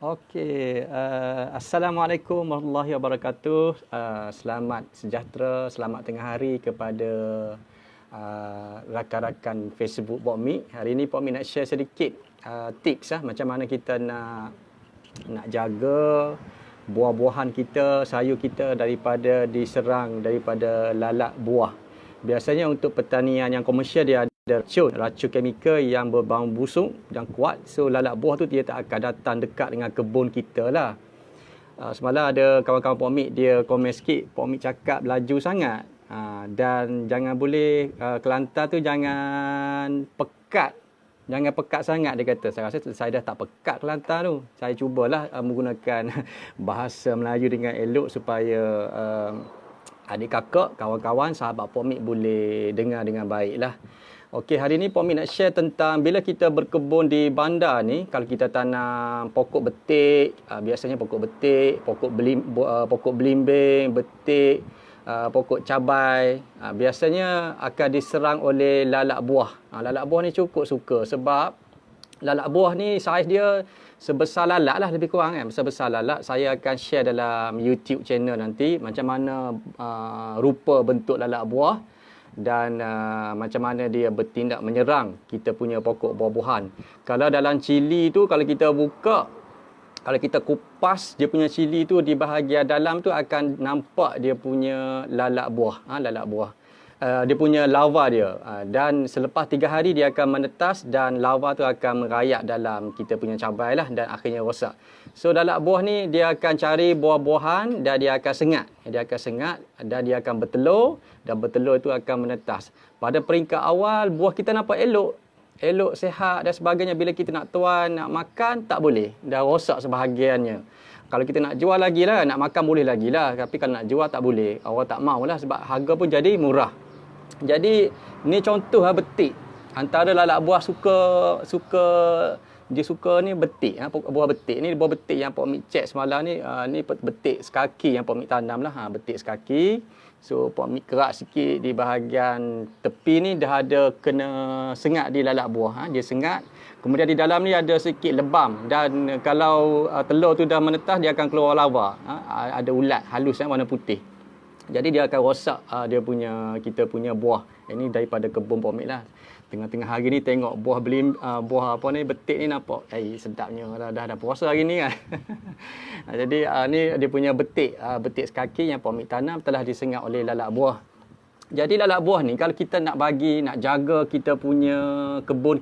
Okey, Assalamualaikum warahmatullahi wabarakatuh. Selamat sejahtera, selamat tengah hari kepada rakan-rakan Facebook Pokmik. Hari ini Pokmik nak share sedikit tips macam mana kita nak jaga buah-buahan kita, sayur kita daripada diserang daripada lalat buah. Biasanya untuk pertanian yang komersial dia ada racun kimia yang berbau busuk dan kuat. So lalat buah tu dia tak akan datang dekat dengan kebun kita lah. Semalam ada kawan-kawan Pokmik dia komen sikit, Pokmik cakap laju sangat. Dan jangan boleh Kelantan tu jangan pekat. Jangan pekat sangat dia kata. Saya rasa saya dah tak pekat Kelantan tu. Saya cubalah menggunakan bahasa Melayu dengan elok supaya adik kakak, kawan-kawan, sahabat Pokmik boleh dengar dengan baik lah. Okey, hari ni Pokmik nak share tentang bila kita berkebun di bandar ni, kalau kita tanam pokok betik, biasanya pokok betik, pokok belimbing, betik, pokok cabai, biasanya akan diserang oleh lalat buah. Lalat buah ni cukup suka sebab lalat buah ni saiz dia sebesar lalat lah lebih kurang kan. Sebesar lalat. Saya akan share dalam YouTube channel nanti macam mana rupa bentuk lalat buah dan macam mana dia bertindak menyerang kita punya pokok buah-buahan. Kalau dalam cili tu kalau kita buka, kalau kita kupas dia punya cili tu di bahagian dalam tu akan nampak dia punya lalat buah, lalat buah. Dia punya larva dia, dan selepas 3 hari dia akan menetas dan larva tu akan merayap dalam kita punya cabai lah dan akhirnya rosak. So lalat buah ni dia akan cari buah-buahan dan dia akan sengat. Dia akan sengat dan dia akan bertelur dan bertelur itu akan menetas. Pada peringkat awal buah kita nampak elok, sihat dan sebagainya. Bila kita nak tuan, nak makan tak boleh, dah rosak sebahagiannya. Kalau kita nak jual lagi lah, nak makan boleh lagi lah. Tapi kalau nak jual tak boleh. Orang tak mau lah sebab harga pun jadi murah. Jadi ni contoh lah betik. Antara lalat buah dia suka ni betik, buah betik. Ni buah betik yang Pokmik cek semalam ni, ni betik sekaki yang Pokmik tanam lah, betik sekaki. So Pokmik kerak sikit di bahagian tepi ni dah ada kena sengat di lalat buah, dia sengat. Kemudian di dalam ni ada sikit lebam dan kalau telur tu dah menetas dia akan keluar larva. Ada ulat halus warna putih. Jadi dia akan rosak kita punya buah. Ini daripada kebun Pokmik lah. Tengah-tengah hari ni tengok buah apa ni betik ni nampak. Sedapnya dah puasa hari ni kan. Jadi ni dia punya betik sekaki yang Pokmik tanam telah disengat oleh lalat buah. Jadi lalat buah ni kalau kita nak jaga kita punya kebun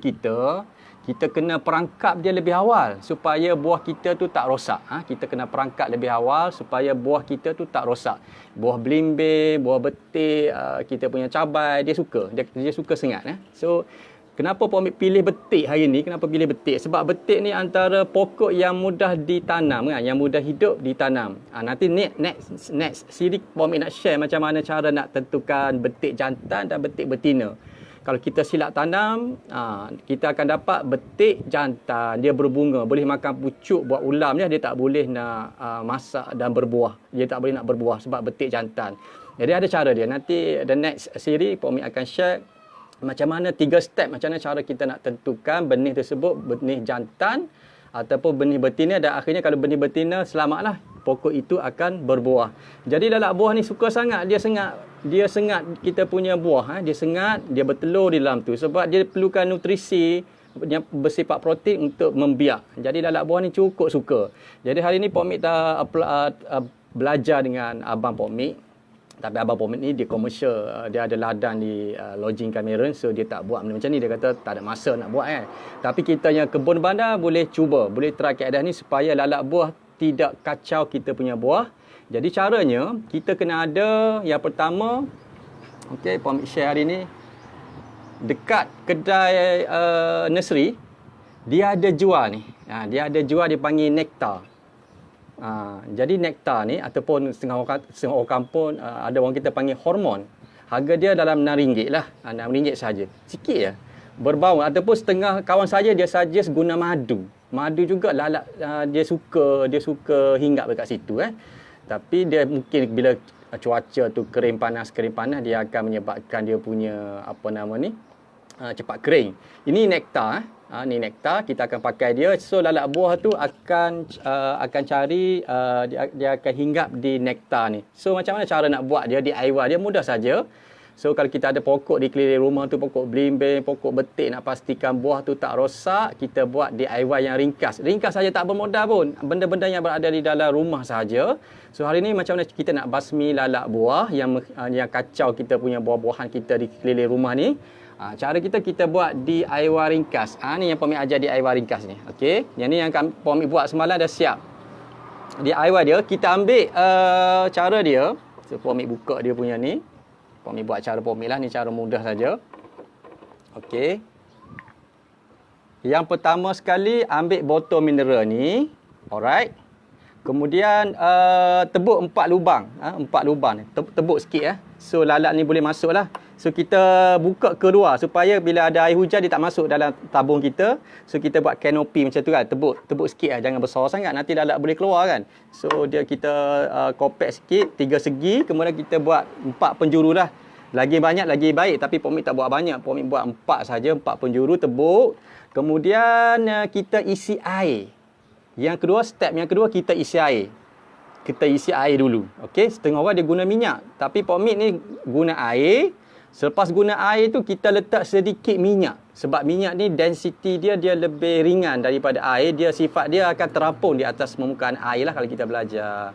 kita kena perangkap dia lebih awal supaya buah kita tu tak rosak. Kita kena perangkap lebih awal supaya buah kita tu tak rosak. Buah belimbing, buah betik, kita punya cabai, dia suka sengat. So, kenapa Pokmik pilih betik hari ni? Kenapa pilih betik? Sebab betik ni antara pokok yang mudah ditanam, yang mudah hidup ditanam. Nanti next siri Pokmik nak share macam mana cara nak tentukan betik jantan dan betik betina. Kalau kita silap tanam, kita akan dapat betik jantan. Dia berbunga, boleh makan pucuk, buat ulam dia tak boleh nak masak dan berbuah. Dia tak boleh nak berbuah sebab betik jantan. Jadi ada cara dia. Nanti the next siri Pokmik akan share macam mana 3 step macam mana cara kita nak tentukan benih tersebut benih jantan ataupun benih betina, dan akhirnya kalau benih betina selamatlah, pokok itu akan berbuah. Jadi lalat buah ni suka sangat dia sengat kita punya buah, dia sengat, dia bertelur di dalam tu sebab dia perlukan nutrisi yang bersifat protein untuk membiak. Jadi lalat buah ni cukup suka. Jadi hari ni Pokmik dah belajar dengan abang Pokmik. Tapi abang Pokmik ni dia komersial, dia ada ladang di lodging Cameron, so dia tak buat benda macam ni. Dia kata tak ada masa nak buat kan. Tapi kita yang kebun bandar boleh try keadaan ni supaya lalat buah tidak kacau kita punya buah. Jadi caranya kita kena ada yang pertama, Pokmik share hari ni dekat kedai nursery dia ada jual ni. Dia ada jual dipanggil nektar. Jadi nektar ni ataupun setengah orang kampung ada orang kita panggil hormon. Harga dia dalam RM6 lah. RM6 saja. Sikit je. Berbau ataupun setengah kawan saya dia suggest guna madu. Madu juga lalat dia suka hinggap dekat situ Tapi dia mungkin bila cuaca tu kering panas dia akan menyebabkan dia punya cepat kering. Ini nektar Ni nektar, kita akan pakai dia. So lalat buah tu akan cari, dia akan hinggap di nektar ni. So macam mana cara nak buat dia DIY dia? Mudah saja. So kalau kita ada pokok di keliling rumah tu, pokok belimbing, pokok betik, nak pastikan buah tu tak rosak, kita buat DIY yang ringkas. Ringkas saja, tak bermodal pun. Benda-benda yang berada di dalam rumah saja. So hari ni macam mana kita nak basmi lalat buah yang kacau kita punya buah-buahan kita di keliling rumah ni. Cara kita buat DIY ringkas. Ni yang Pok Mik ajar DIY ringkas ni. Okey. Yang ni yang Pok Mik buat semalam dah siap. DIY dia, kita ambil cara dia. So Pok Mik buka dia punya ni. Pok Mik buat cara Pok Mik lah. Ni cara mudah saja. Okey. Yang pertama sekali, ambil botol mineral ni. Alright. Kemudian tebuk 4 lubang. 4 lubang. Tebuk sikit. So lalat ni boleh masuk lah. So kita buka keluar supaya bila ada air hujan dia tak masuk dalam tabung kita. So kita buat kanopi macam tu kan. Tebuk sikit lah. Jangan besar sangat. Nanti lalat boleh keluar kan. So kita compact sikit. 3 segi. Kemudian kita buat 4 penjuru lah. Lagi banyak lagi baik. Tapi Pok Mik tak buat banyak. Pok Mik buat 4 saja. 4 penjuru tebuk. Kemudian kita isi air. Step yang kedua kita isi air. Kita isi air dulu. Okey, setengah orang dia guna minyak. Tapi Pok Mik ni guna air. Selepas guna air tu kita letak sedikit minyak. Sebab minyak ni density dia lebih ringan daripada air. Sifat dia akan terapung di atas permukaan air lah kalau kita belajar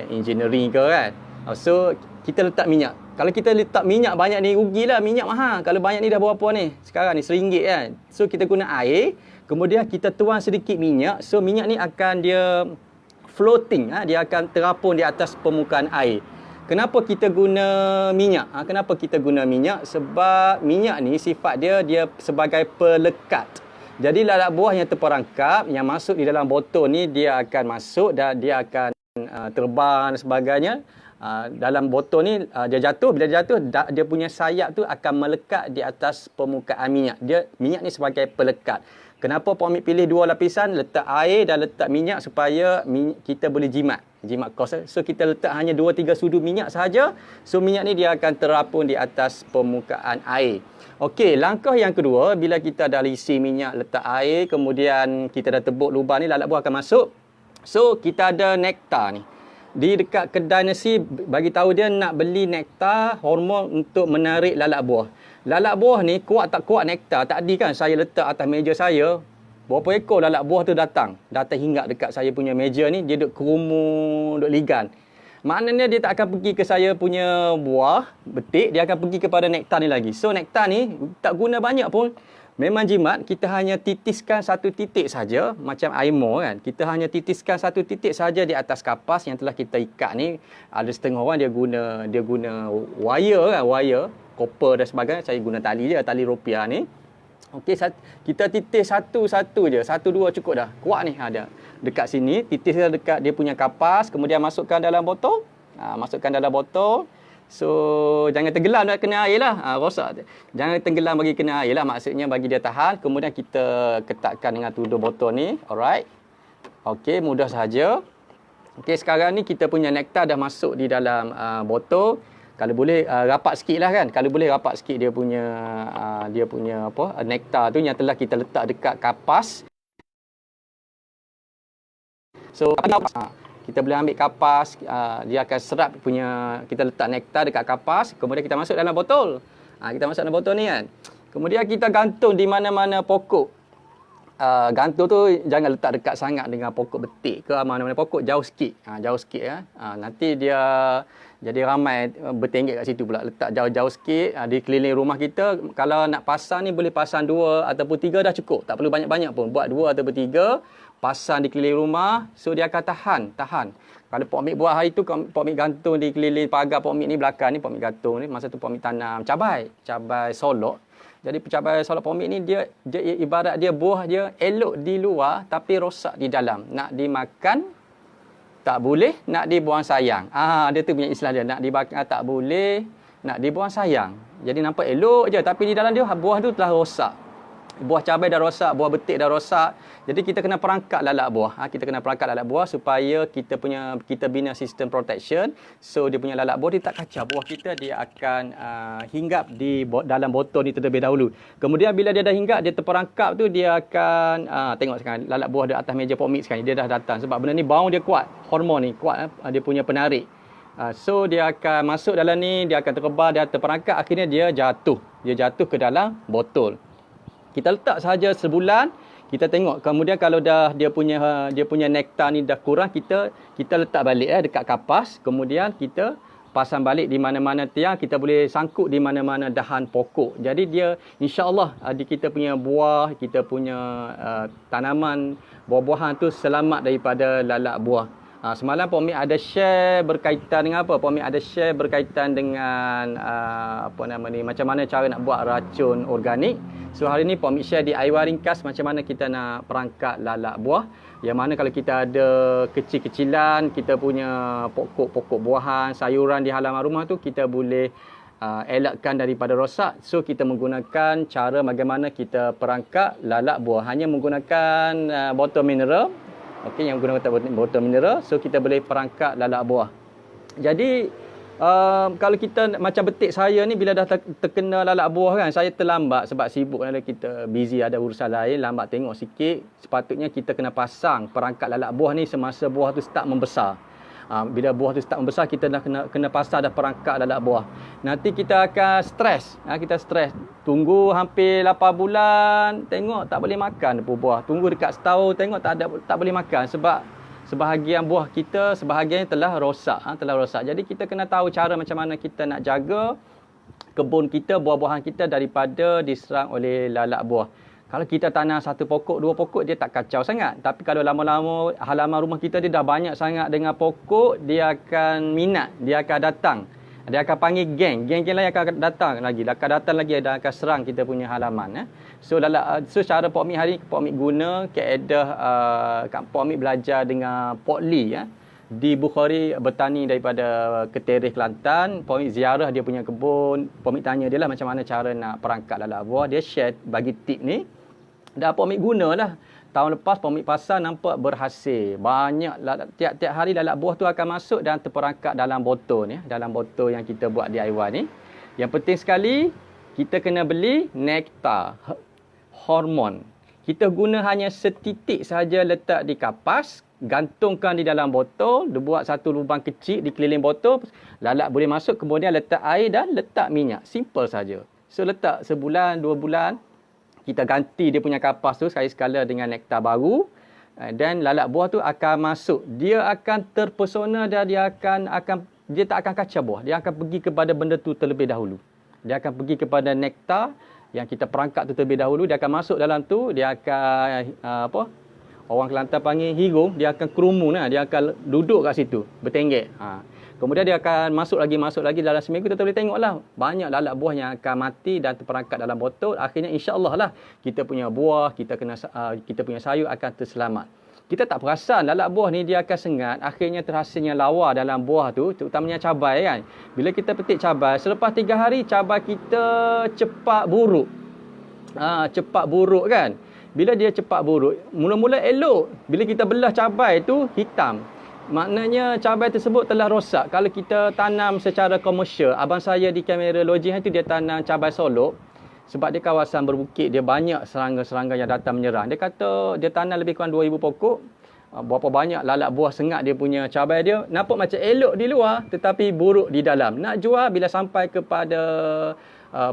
engineering ke kan. So kita letak minyak. Kalau kita letak minyak banyak ni rugilah, minyak mahal. Kalau banyak ni dah berapa ni? Sekarang ni RM1 kan. So kita guna air, kemudian kita tuang sedikit minyak. So minyak ni akan dia floating, dia akan terapung di atas permukaan air. Kenapa kita guna minyak? Kenapa kita guna minyak? Sebab minyak ni sifat dia sebagai pelekat. Jadi lalat buah yang terperangkap, yang masuk di dalam botol ni, dia akan masuk dan dia akan terbang dan sebagainya. Dalam botol ni dia jatuh. Bila dia jatuh, dia punya sayap tu akan melekat di atas permukaan minyak. Minyak ni sebagai pelekat. Kenapa Pok Mik pilih 2 lapisan, letak air dan letak minyak supaya kita boleh jimat kos. So kita letak hanya 2-3 sudu minyak sahaja. So minyak ni dia akan terapung di atas permukaan air. Okey, langkah yang kedua, bila kita dah isi minyak, letak air, kemudian kita dah tebuk lubang ni, lalat buah akan masuk. So kita ada nektar ni. Di dekat kedai nasi bagi tahu dia nak beli nektar hormon untuk menarik lalat buah. Lalat buah ni kuat tak kuat nektar, tadi kan saya letak atas meja saya, berapa ekor lalat buah tu datang hinggap dekat saya punya meja ni, dia duduk kerumun, duduk ligan. Maknanya dia tak akan pergi ke saya punya buah betik, dia akan pergi kepada nektar ni lagi. So nektar ni tak guna banyak pun. Memang jimat, kita hanya titiskan 1 titik saja, macam air mor kan. Kita hanya titiskan 1 titik saja di atas kapas yang telah kita ikat ni. Ada setengah orang dia guna wire kan, wire, copper dan sebagainya. Saya guna tali je, tali rupiah ni. Okey, kita titis satu-satu je, 1-2 cukup dah. Kuat ni ada. Dekat sini, titis dekat dia punya kapas, kemudian masukkan dalam botol. Masukkan dalam botol. So jangan tenggelam nak kena air lah, rosak. Jangan tenggelam bagi kena air lah, maksudnya bagi dia tahan. Kemudian kita ketatkan dengan tuduh botol ni. Alright. Okey, mudah sahaja. Okey, sekarang ni kita punya nektar dah masuk di dalam botol. Kalau boleh rapat sikit lah kan. Kalau boleh rapat sikit dia punya nektar tu yang telah kita letak dekat kapas. So kita boleh ambil kapas, dia akan serap punya, kita letak nektar dekat kapas, kemudian kita masuk dalam botol. Kita masuk dalam botol ni kan. Kemudian kita gantung di mana-mana pokok. Gantung tu jangan letak dekat sangat dengan pokok betik ke mana-mana pokok, jauh sikit. Jauh sikit ya. Nanti dia jadi ramai bertenggek kat situ pula. Letak jauh-jauh sikit di keliling rumah kita. Kalau nak pasang ni boleh pasang 2 ataupun 3 dah cukup. Tak perlu banyak-banyak pun. Buat 2 ataupun 3, pasang di keliling rumah, so dia akan tahan. Kalau Pok Mik buat hari tu, Pok Mik gantung di keliling pagar Pok Mik ni belakang ni, Pok Mik gantung ni. Masa tu Pok Mik tanam cabai solok. Jadi cabai solok Pok Mik ni dia ibarat dia buah dia elok di luar tapi rosak di dalam. Nak dimakan tak boleh, nak dibuang sayang. Dia tu punya istilah dia, nak dimakan tak boleh, nak dibuang sayang. Jadi nampak elok je tapi di dalam dia buah tu telah rosak. buah cabai dah rosak, buah betik dah rosak. Jadi kita kena perangkap lalak buah. Kita kena perangkap lalak buah supaya kita bina sistem protection. So dia punya lalak buah dia tak kacau. Buah kita dia akan hinggap di dalam botol ni terlebih dahulu. Kemudian bila dia dah hinggap, dia terperangkap tu, dia akan tengok sekarang lalak buah di atas meja pokmik sekarang dia dah datang. Sebab benda ni bau dia kuat, hormon ni kuat, dia punya penarik. So dia akan masuk dalam ni, dia akan terkebal, dia terperangkap, akhirnya dia jatuh. Dia jatuh ke dalam botol. Kita letak sahaja sebulan, kita tengok. Kemudian kalau dah dia punya nektar ni dah kurang, kita letak balik dekat kapas. Kemudian kita pasang balik di mana-mana tiang, kita boleh sangkut di mana-mana dahan pokok. Jadi dia insya-Allah kita punya buah, kita punya tanaman buah-buahan tu selamat daripada lalak buah. Semalam Pok Mik ada share berkaitan dengan apa? Pok Mik ada share berkaitan dengan macam mana cara nak buat racun organik. So hari ni Pok Mik share di Aiwa ringkas macam mana kita nak perangkap lalak buah. Yang mana kalau kita ada kecil-kecilan, kita punya pokok-pokok buahan, sayuran di halaman rumah tu, kita boleh elakkan daripada rosak. So kita menggunakan cara bagaimana kita perangkap lalak buah. Hanya menggunakan botol mineral. Okey, yang guna botol mineral, so kita boleh perangkap lalak buah. Jadi kalau kita macam betik saya ni, bila dah terkena lalak buah kan, saya terlambat sebab sibuk kan, kita busy ada urusan lain, lambat tengok sikit. Sepatutnya kita kena pasang perangkap lalak buah ni semasa buah tu start membesar. Bila buah tu start membesar, kita dah kena pasang dah perangkap lalak buah. Nanti kita akan stres. Kita stres. Tunggu hampir 8 bulan, tengok tak boleh makan buah. Tunggu dekat setahun, tengok tak boleh makan sebab sebahagian buah kita, sebahagiannya telah rosak. Jadi kita kena tahu cara macam mana kita nak jaga kebun kita, buah-buahan kita daripada diserang oleh lalak buah. Kalau kita tanam satu pokok, dua pokok, dia tak kacau sangat. Tapi kalau lama-lama halaman rumah kita dia dah banyak sangat dengan pokok, dia akan minat, dia akan datang. Dia akan panggil geng lain akan datang lagi. Dan akan serang kita punya halaman. So cara Pok Mik hari ni, Pok Mik guna kaedah Pok Mik belajar dengan Pok Lee di Bukhari Bertani daripada Ketereh, Kelantan. Pok Mik ziarah dia punya kebun. Pok Mik tanya dia lah macam mana cara nak perangkap lalak buah. Dia share bagi tip ni. Dan Pok Mik gunalah. Tahun lepas Pok Mik pasang, nampak berhasil. Banyak, tiap-tiap hari lalak buah tu akan masuk dan terperangkap dalam botol ni. Dalam botol yang kita buat DIY ni. Yang penting sekali, kita kena beli nektar, hormon. Kita guna hanya setitik saja, letak di kapas, gantungkan di dalam botol, dia buat satu lubang kecil di keliling botol, lalak boleh masuk, kemudian letak air dan letak minyak. Simple saja. So letak sebulan, 2 bulan, kita ganti dia punya kapas tu sekali-sekala dengan nektar baru, dan lalak buah tu akan masuk. Dia akan terpesona dan dia tak akan kacau buah. Dia akan pergi kepada benda tu terlebih dahulu. Dia akan pergi kepada nektar yang kita perangkap tu terlebih dahulu. Dia akan masuk dalam tu, dia akan orang Kelantan panggil higung, dia akan kerumun, dia akan duduk kat situ, bertenggek. Kemudian dia akan masuk lagi dalam seminggu, kita boleh tengoklah banyak lalak buah yang akan mati dan terperangkap dalam botol. Akhirnya insya-Allah lah kita punya buah, kita punya sayur akan terselamat. Kita tak perasan lalak buah ni dia akan sengat, akhirnya terhasilnya lawa dalam buah tu, terutamanya cabai kan. Bila kita petik cabai, selepas 3 hari cabai kita cepat buruk. Cepat buruk kan. Bila dia cepat buruk, mula-mula elok. Bila kita belah cabai tu hitam. Maknanya cabai tersebut telah rosak. Kalau kita tanam secara komersial, abang saya di kamera logik itu dia tanam cabai solok. Sebab dia kawasan berbukit, dia banyak serangga-serangga yang datang menyerang. Dia kata dia tanam lebih kurang 2,000 pokok. Berapa banyak lalak buah sengat dia punya cabai dia. Nampak macam elok di luar tetapi buruk di dalam. Nak jual bila sampai kepada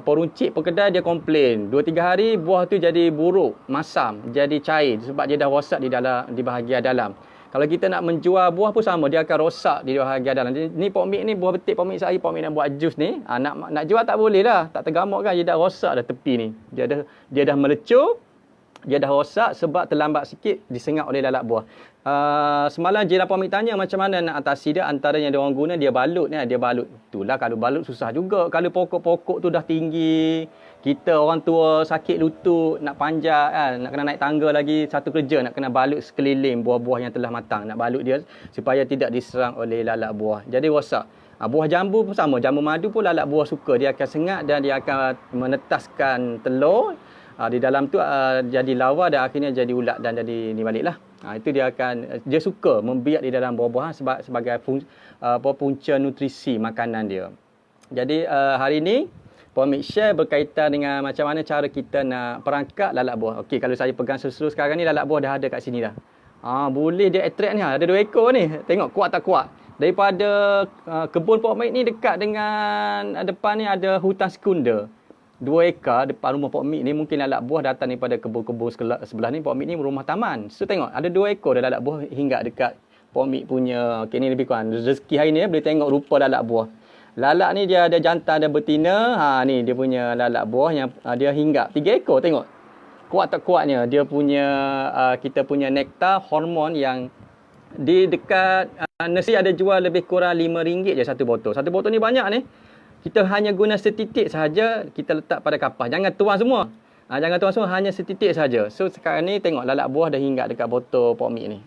peruncit pekedai, dia komplain. 2-3 hari buah tu jadi buruk, masam, jadi cair sebab dia dah rosak di bahagian dalam. Kalau kita nak menjual buah pun sama, dia akan rosak di bahagian dalam. Ni Pok Mik ni buah betik Pok Mik saya, Pok Mik nak buat jus ni. Nak jual tak boleh lah, tak tergamuk kan, dia dah rosak dah tepi ni. Dia dah melecur, dia dah rosak sebab terlambat sikit disengat oleh lalak buah. Semalam Jiran Pok Mik tanya macam mana nak atasi dia. Antara yang dia orang guna, dia balut ni. Dia balut. Itulah kalau balut susah juga. Kalau pokok-pokok tu dah tinggi, kita orang tua sakit lutut, nak panjat kan, nak kena naik tangga lagi, satu kerja nak kena balut sekeliling buah-buah yang telah matang. Nak balut dia supaya tidak diserang oleh lalak buah. Jadi rosak. Buah jambu pun sama. Jambu madu pun lalak buah suka. Dia akan sengat dan dia akan menetaskan telur. Di dalam tu jadi lawa dan akhirnya jadi ulat dan jadi ni baliklah. Itu dia suka membiak di dalam buah-buahan sebagai punca nutrisi makanan dia. Jadi hari ni Puan Mik share berkaitan dengan macam mana cara kita nak perangkap lalat buah. Okey, kalau saya pegang seluruh sekarang ni, lalat buah dah ada kat sini dah. Boleh dia attract ni. Ada 2 ekor ni. Tengok kuat tak kuat. Daripada kebun Puan Mik ni dekat dengan depan ni ada hutan sekunda. 2 ekar depan rumah Puan Mik ni, mungkin lalat buah datang daripada kebun-kebun sebelah ni. Puan Mik ni rumah taman. So tengok, ada 2 ekor dah lalat buah hingga dekat Puan Mik punya. Okey, ni lebih kurang rezeki hari ni boleh tengok rupa lalat buah. Lalat ni dia ada jantan dan betina. Ni dia punya lalat buah yang dia hinggap 3 ekor, tengok. Kuat tak kuatnya. Dia punya kita punya nektar hormon yang di dekat nursery ada jual lebih kurang RM5 je satu botol. Satu botol ni banyak ni. Kita hanya guna setitik sahaja, kita letak pada kapas. Jangan tuang semua. Jangan tuang semua, hanya setitik saja. So sekarang ni tengok lalat buah dah hinggap dekat botol Puan Mik ni.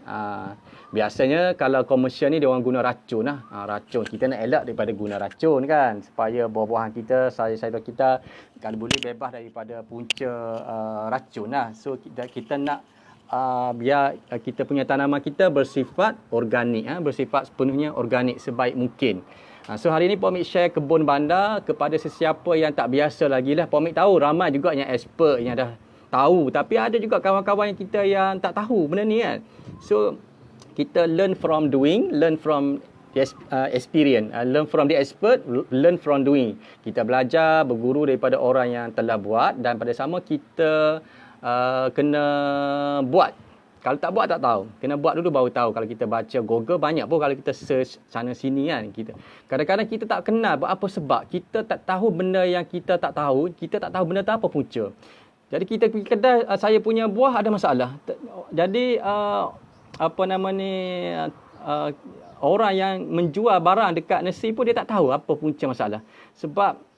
Biasanya kalau komersial ni dia orang guna racun lah. Racun. Kita nak elak daripada guna racun kan. Supaya buah-buahan kita, sayur-sayur kita kalau boleh bebas daripada punca racun lah. So kita nak biar kita punya tanaman kita bersifat organik. Bersifat sepenuhnya organik sebaik mungkin. So hari ni Puan Mik share kebun bandar kepada sesiapa yang tak biasa lagi lah. Puan Mik tahu ramai juga yang expert yang dah tahu. Tapi ada juga kawan-kawan kita yang tak tahu benda ni kan. So kita learn from doing, learn from the experience, learn from the expert, learn from doing. Kita belajar, berguru daripada orang yang telah buat dan pada sama kita kena buat. Kalau tak buat tak tahu. Kena buat dulu baru tahu. Kalau kita baca Google banyak pun kalau kita search sana sini kan. Kadang-kadang kita tak kenal apa sebab. Kita tak tahu benda yang kita tak tahu. Kita tak tahu benda tu apa punca. Jadi kita pergi kedai, saya punya buah ada masalah. Jadi orang yang menjual barang dekat nursery pun dia tak tahu apa punca masalah. Sebab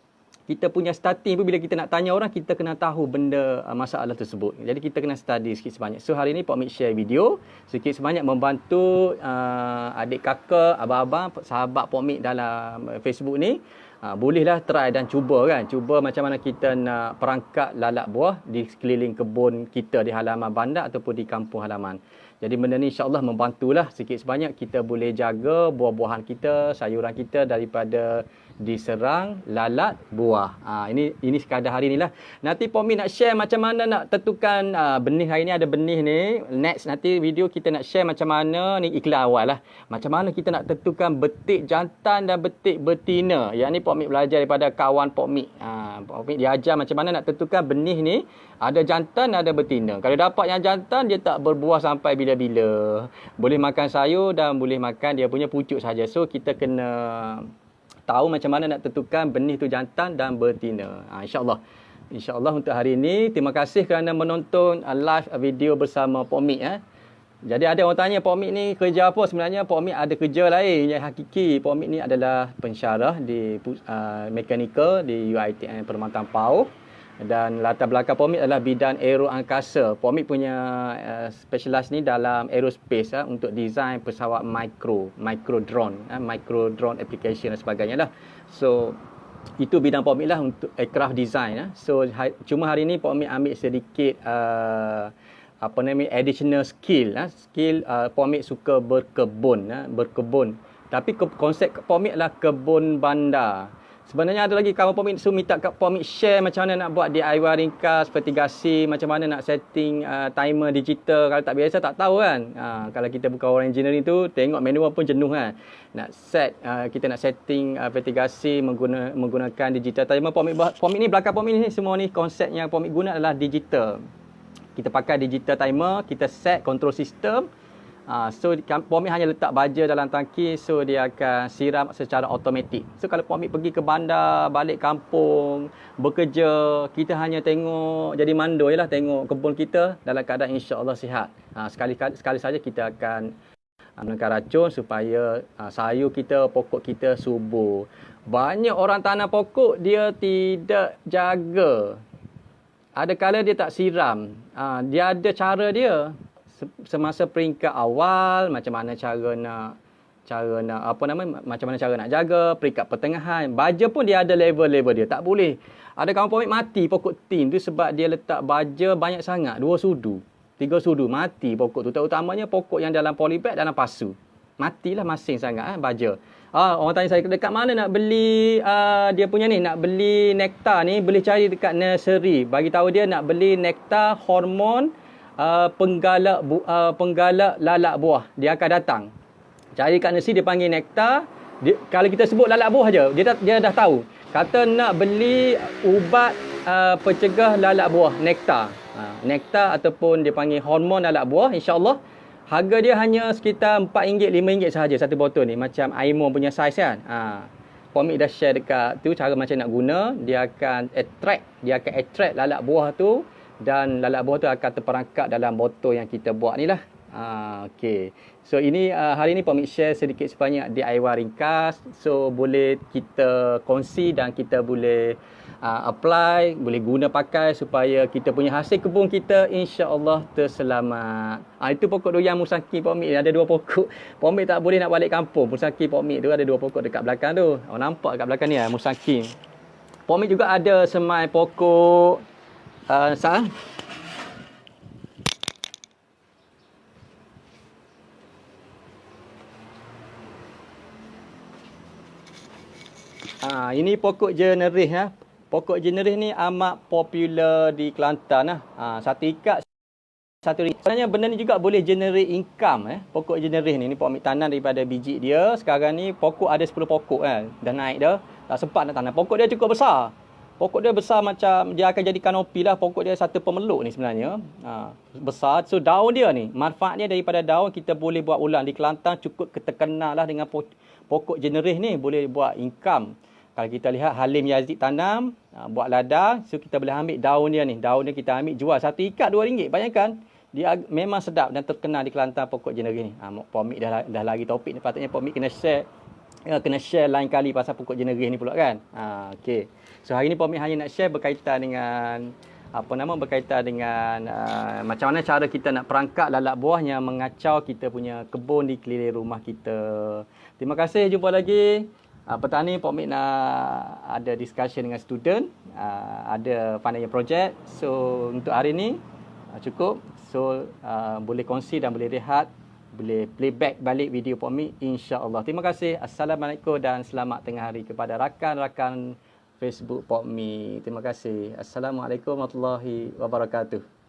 kita punya starting pun bila kita nak tanya orang, kita kena tahu benda masalah tersebut. Jadi kita kena study sikit sebanyak. So hari ni Puan Mik share video sikit sebanyak membantu adik kakak, abang-abang, sahabat Puan Mik dalam Facebook ni. Bolehlah try dan cuba kan. Cuba macam mana kita nak perangkap lalat buah di sekeliling kebun kita di halaman bandar ataupun di kampung halaman. Jadi benda ni insya-Allah membantulah sikit sebanyak kita boleh jaga buah-buahan kita, sayuran kita daripada diserang lalat buah. Ini sekadar hari ni lah. Nanti Puan Mik nak share macam mana nak tentukan benih. Hari ni ada benih ni. Next nanti video kita nak share macam mana, ni iklan awal lah. Macam mana kita nak tentukan betik jantan dan betik betina. Yang ni Puan Mik belajar daripada kawan Puan Mik. Puan Mik diajar macam mana nak tentukan benih ni. Ada jantan, ada betina. Kalau dapat yang jantan, dia tak berbuah sampai bila-bila. Boleh makan sayur dan boleh makan dia punya pucuk saja. So kita kena tahu macam mana nak tentukan benih tu jantan dan betina. InsyaAllah. InsyaAllah untuk hari ini. Terima kasih kerana menonton live video bersama Puan Mik. Jadi ada orang tanya Puan Mik ni kerja apa? Sebenarnya Puan Mik ada kerja lain yang hakiki. Puan Mik ni adalah pensyarah di mekanikal di UiTM Perkhidmatan PAUH. Dan latar belakang Puan Mik adalah bidang aero angkasa. Puan Mik punya specialize ni dalam aerospace untuk design pesawat micro drone, micro drone application dan sebagainya lah. So itu bidang Puan Mik lah untuk aircraft design. So cuma hari ni Puan Mik ambil sedikit additional skill. Skill Puan Mik suka berkebun. Tapi konsep Puan Mik adalah kebun bandar. Sebenarnya ada lagi kawan Puan Mik minta kat Puan Mik share macam mana nak buat DIY ringkas, vertigasi, macam mana nak setting timer digital. Kalau tak biasa tak tahu kan. Kalau kita bukan orang engineering tu, tengok manual pun jenuh kan. Nak set, kita nak setting vertigasi menggunakan digital timer. Puan Mik ni, belakang Puan Mik ni semua ni konsep yang Puan Mik guna adalah digital. Kita pakai digital timer, kita set control system. So Puan Mik hanya letak baja dalam tangki, so dia akan siram secara automatik. So kalau Puan Mik pergi ke bandar, balik kampung, bekerja, kita hanya tengok, jadi mandor je lah, tengok kebun kita dalam keadaan insya-Allah sihat. Sekali saja kita akan menekan racun supaya sayur kita, pokok kita subur. Banyak orang tanam pokok dia tidak jaga. Ada kala dia tak siram. Dia ada cara dia. Semasa peringkat awal, macam mana cara cara nak macam mana cara nak jaga peringkat pertengahan. Baja pun dia ada level-level dia. Tak boleh ada kawan pomik mati pokok tin tu sebab dia letak baja banyak sangat, 2 sudu, 3 sudu, mati pokok tu. Terutamanya pokok yang dalam polybag, dalam pasu. Matilah masing sangat baja. Orang tanya saya dekat mana nak beli dia punya ni, nak beli nektar ni, boleh cari dekat nursery. Bagi tahu dia nak beli nektar hormon penggalak lalak buah. Dia akan datang. Cari kat nursery, dia panggil nektar. Kalau kita sebut lalak buah je, dia dah tahu. Kata nak beli ubat pencegah lalak buah, nektar. Nektar ataupun dia panggil hormon lalak buah, insya-Allah harga dia hanya sekitar RM4, RM5 sahaja satu botol ni. Macam Aimo punya saiz kan. Pomik dah share dekat tu cara macam nak guna. Dia akan attract lalak buah tu. Dan lalak buah tu akan terperangkap dalam botol yang kita buat ni lah. Okay. So ini hari ni Pomik share sedikit sebanyak DIY ringkas. So boleh kita kongsi dan kita boleh apply, boleh guna pakai supaya kita punya hasil kebun kita insya-Allah terselamat. Itu pokok durian musangking Pomik, ada 2 pokok. Pomik tak boleh nak balik kampung. Musangking Pomik tu ada 2 pokok dekat belakang tu. Nampak kat belakang ni musangking. Pomik juga ada semai pokok ini pokok jenerih ya. Pokok jenerih ni amat popular di Kelantan satu ikat RM1. Sebenarnya benda ni juga boleh generate income Pokok jenerih ni Pomik tanam daripada biji dia. Sekarang ni pokok ada 10 pokok kan. Dah naik dah. Tak sempat nak tanam. Pokok dia cukup besar. Pokok dia besar macam dia akan jadi kanopi lah. Pokok dia satu pemeluk ni sebenarnya. Besar. So daun dia ni, manfaatnya daripada daun kita boleh buat ulang. Di Kelantan cukup terkenal lah dengan pokok jenerih ni. Boleh buat income. Kalau kita lihat Halim Yazid tanam, buat ladang. So kita boleh ambil daun dia ni. Daun dia kita ambil jual. Satu ikat RM2. Bayangkan. Dia memang sedap dan terkenal di Kelantan pokok jenerih ni. Pomik dah lagi topik ni. Patutnya Pomik kena share lain kali pasal pokok jenerih ni pula kan. Okay. So hari ni Pomik hanya nak share berkaitan dengan macam mana cara kita nak perangkap lalak buah yang mengacau kita punya kebun di keliling rumah kita. Terima kasih, jumpa lagi. Petang ni Pomik nak ada discussion dengan student, ada final project. So untuk hari ni cukup. So boleh kongsi dan boleh rehat, boleh playback balik video Pomik insya-Allah. Terima kasih. Assalamualaikum dan selamat tengah hari kepada rakan-rakan Facebook Pomik. Terima kasih. Assalamualaikum warahmatullahi wabarakatuh.